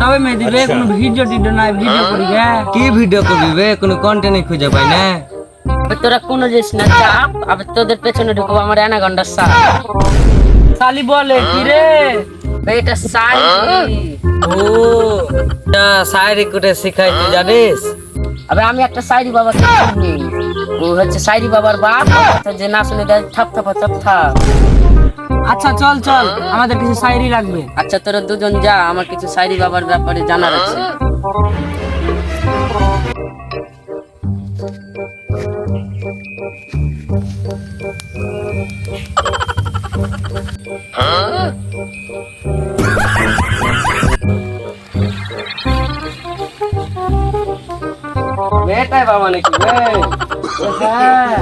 তবে মে দিবে কোনো ভিডিও নাই ভিডিও করি গে কি ভিডিও করবি বে কোনো কন্টেন্ট খুঁজে পাই না। তোরা কোনো জিনিস না চাপ, আবে তোদের পেছনে ঢুকবো আমার অ্যানাকন্ডার সাপ। শালি বলে কি রে এটা সাইরি। ও শায়রি করে শিখাই তুই জানিস? আবে আমি একটা সাইরি বাবাকে চিনি, ও হচ্ছে সাইরি বাবার বাপ, যে না শুনে দেয় থাপ থাপ থাপ থাপ। আচ্ছা চল চল আমাদের কিছু শায়রি লাগবে। আচ্ছা তোরা দুজন যা, আমার কিছু সাইরি বাবার ব্যাপারে জানার আছে। মেয়েটাই বাবা নাকি বে? হ্যাঁ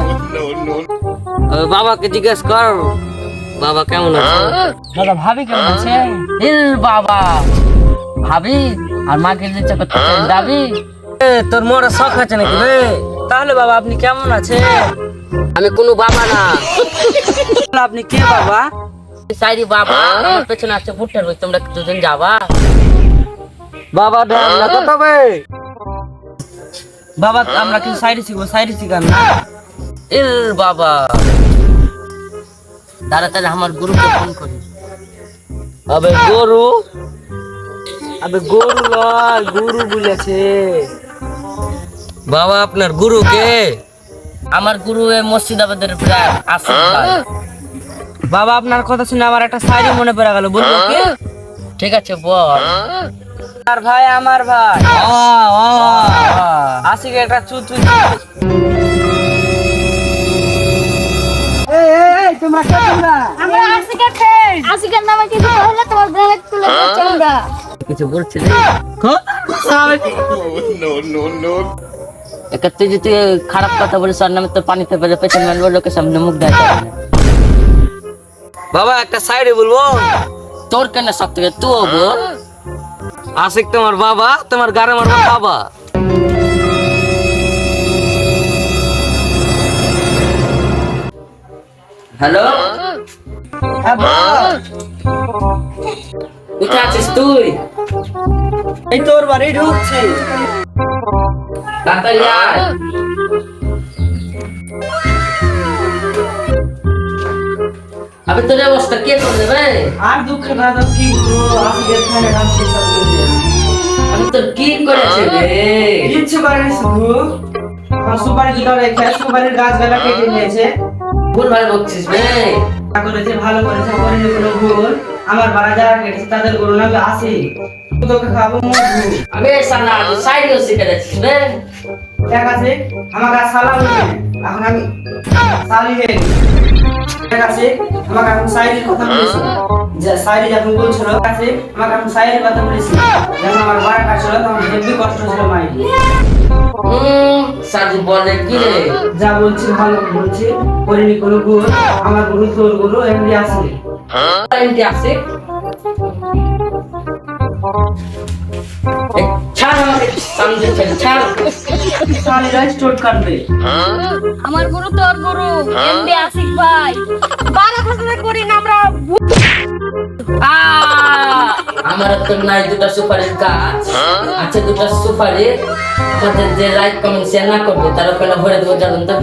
বাবাকে জিজ্ঞেস কর বাবা কেমন আছে। দাদা ভাবি কেমন আছে? বাবা ভাবি আর মাকে ইচ্ছা করতে দাবি। তোর মোর শখ আছে নাকি বে? তাহলে বাবা আপনি কেমন আছে? আমি কোনো বাবা না, আপনি কে বাবা? সাইরি বাবা। আমার পেছনে আছে ভুট্টার বই, তোমরা দুজন যাবা? বাবা ঢাল না তো তবে। বাবা আমরা কিছু শায়রি শিখবো, শায়রি শিখান না। বাবা তাড়াতাড়ি আমার গুরুকে ফোন করি। আবে গরু লয় গুরু বলেছে। বাবা আপনার গুরু কে? আমার গুরু এ মুর্শিদাবাদের প্রায় আসিফ ভাই। বাবা আপনার কথা শুনে আমার একটা শায়রি মনে পড়ে গেল, বলবো কি? ঠিক আছে বল। আর ভাই আমার ভাই আশিক একটা চুচু। তোমরা কে তোমরা? আমরা আশিকের ফ্রেন্ড। আশিকের নামে কিছু হলে তোমার ব্যাগ তুলে দিচ্ছি আমরা। কিছু বলছি তুই যদি খারাপ কথা বলিস আর নামে তো পানিতে ফেলে পেছনে মারবো, লোকের সামনে মুখ দেখা যাবে না। বাবা একটা সাইডে বলবো। তোর কেন শক্ত তুইও বল। আশিক তোমার বাবা, তোমার গারে মারবো বাবা। হ্যালো হ্যাঁ বল। কোথায় আছিস তুই? এই তোর বাড়ি ঢুকছি। তাড়াতাড়ি আয়। আবে তোর অবস্থা কে করবে রে? আর দুঃখ না তো কি করবো, আশিকের ফ্যানে রাখছি সব করে দিয়েছি। আমি তোর কি করেছে রে? কিচ্ছু করেনি শুধু আমার সুপারি দুটো রেখে সুপারির গাছগুলা কেটে নিয়েছে। ভুল ভাই বকছিস রে। করেছে ভালো করেছে, করেনি কোনো ভুল। আমার বাড়া যারা কেটেছে তাদের গরু নামে আসি, তোকে খাবো মধু। আবে সানা তুই সাইডে শিখে যাচ্ছিস রে। ঠিক আছে আমার কাছে সালাম নেই, এখন আমি সালি হয়ে গেছি। ঠিক আছে আমাকে এখন সাইরির কথা বলেছি, যে সাইরি যখন বলছিল কাছে আমাকে এখন সাইরির কথা বলেছি, যখন আমার বাড়া কাটছিল তখন হেভি কষ্ট ছিল মাইরি। সাজি বলে কি রে? যা বলছি ভালো বলছি, করিনি কোনো ভুল। আমার গরু তোর গরু এমনি আসে। এমনি আসে? ছাড় আমাকে সামনে ছেড়ে ছাড়। সালিরা স্টোর কাটবে। আমার গুরু তোর গুরু এমডি আশিক ভাই। 12 করি না আমরা। আমার তো নাই দুটো সুপারির গাছ আছে, দুটো সুপারি আমাদের যে লাইক কমেন্ট শেয়ার না করবে তারা ওখানে ভরে দেবো জানেন তো।